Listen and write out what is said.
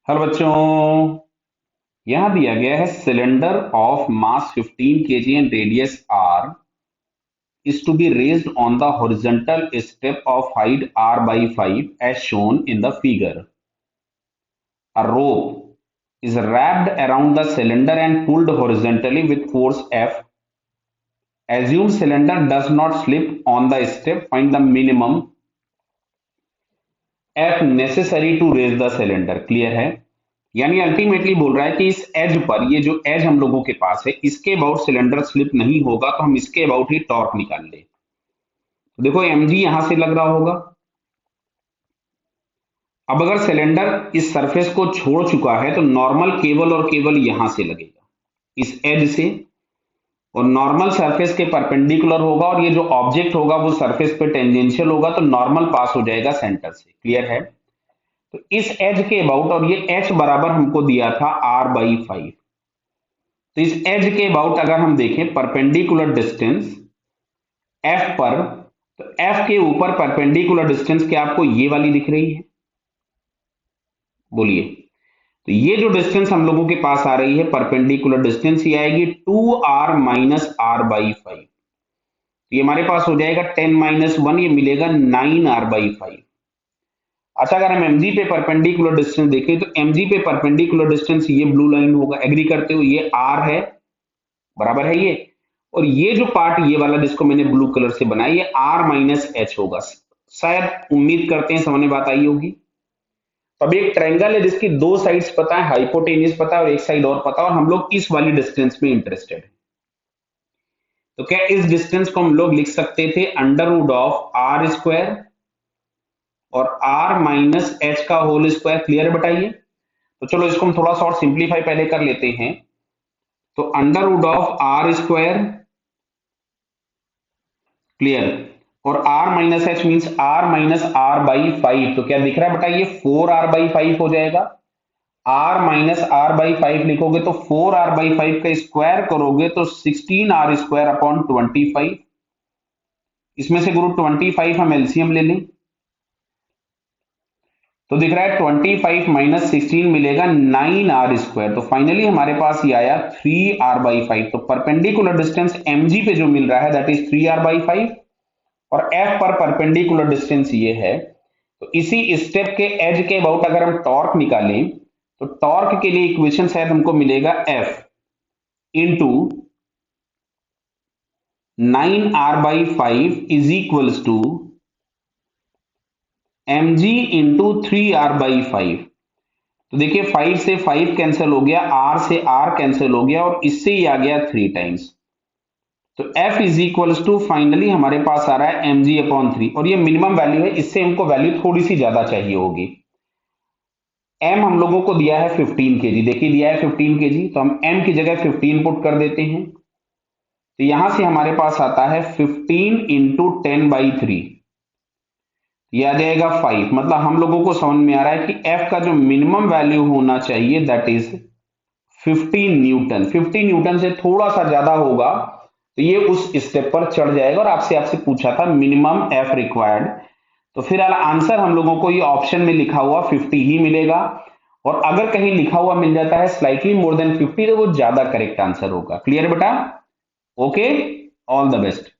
Hello बच्चों। यहां दिया गया है cylinder of mass 15 kg and radius r is to be raised on the horizontal step of height r by 5 as shown in the figure. A rope is wrapped around the cylinder and pulled horizontally with force F. Assume cylinder does not slip on the step. Find the minimum F necessary to raise the cylinder. Clear है? यानी ultimately बोल रहा है कि इस as per, ये जो as हम लोगों के पास है, इसके अबाउट सिलेंडर स्लिप नहीं होगा तो हम इसके अबाउट ही टॉर्क निकाल ले। तो देखो mg यहां से लग रहा होगा। अब अगर सिलेंडर इस सरफेस को छोड़ चुका है तो नॉर्मल केवल और केवल यहां से लगेगा, इस एज से, और नॉर्मल सरफेस के परपेंडिकुलर होगा और ये जो ऑब्जेक्ट होगा वो सरफेस पे टेंजेंशियल होगा, तो नॉर्मल पास हो जाएगा सेंटर से। क्लियर है? तो इस एज के अबाउट, और ये h बराबर हमको दिया था r/5, तो इस एज के अबाउट अगर हम देखें परपेंडिकुलर डिस्टेंस f पर, तो f के ऊपर परपेंडिकुलर डिस्टेंस क्या आपको ये वाली दिख रही है? बोलिए। तो ये जो डिस्टेंस हम लोगों के पास आ रही है परपेंडिकुलर डिस्टेंस, ये आएगी 2r माइनस r/5। ये हमारे पास हो जाएगा 10 - 1, ये मिलेगा 9r/5। अच्छा, अगर हम mg पे परपेंडिकुलर डिस्टेंस देखें तो mg पे परपेंडिकुलर डिस्टेंस ये ब्लू लाइन होगा। एग्री करते हो? ये r है, बराबर है ये, और ये जो पार्ट ये वाला जिसको मैंने ब्लू कलर से बनाया, ये r माइनस h होगा। शायद उम्मीद करते हैं समझ में बात आई होगी। तो अब एक ट्रायंगल है जिसकी दो साइड्स पता है, हाइपोटेन्यूज पता है और एक साइड और पता है, और हम लोग इस वाली डिस्टेंस में इंटरेस्टेड है। तो क्या इस डिस्टेंस को हम लोग लिख सकते थे √r² और r माइनस h का होल स्क्वायर। क्लियर बताइए? तो चलो इसको हम थोड़ा सा और सिंप्लीफाई पहले कर लेते हैं। तो √r², क्लियर, और r minus h means r minus r/5। तो क्या दिख रहा है बताइए? 4r/5 हो जाएगा। r माइनस r/5 लिखोगे तो 4r/5 का स्क्वायर करोगे तो 16r² / 25। इसमें से गुरु 25 हम एलसीएम ले लें तो दिख रहा है 25 माइनस 16 मिलेगा 9r²। तो फाइनली हमारे पास ये आया 3r/5। तो परपेंडिकुलर डिस्टेंस mg पे जो मिल रहा है दैट इज 3r/5, और f पर परपेंडिकुलर डिस्टेंस ये है। तो इसी स्टेप के एज के अबाउट अगर हम टॉर्क निकालें तो टॉर्क के लिए इक्वेशन शायद हमको मिलेगा F into 9r/5 is equals to mg into 3r/5। तो देखिए 5 से 5 कैंसिल हो गया, r से r कैंसिल हो गया, और इससे ही आ गया 3 टाइम्स। तो F is equals to finally हमारे पास आ रहा है mg/3, और ये मिनिमम वैल्यू है, इससे हमको वैल्यू थोड़ी सी ज्यादा चाहिए होगी। m हम लोगों को दिया है 15 kg, देखिए दिया है 15 kg, तो हम m की जगह 15 पुट कर देते हैं। तो यहां से हमारे पास आता है 15 इंटू 10/3, ये आ जाएगा 5। मतलब हम लोगों को समझ में आ रहा है कि f का जो मिनिमम वैल्यू होना चाहिए दैट इज 15 न्यूटन। 15 न्यूटन से थोड़ा सा ज्यादा होगा तो ये उस स्टेप पर चढ़ जाएगा। और आपसे आपसे पूछा था मिनिमम f रिक्वायर्ड, तो फिर आंसर हम लोगों को ये ऑप्शन में लिखा हुआ 50 ही मिलेगा। और अगर कहीं लिखा हुआ मिल जाता है स्लाइटली मोर देन 50 तो वो ज्यादा करेक्ट आंसर होगा। क्लियर बेटा? Okay, all the best.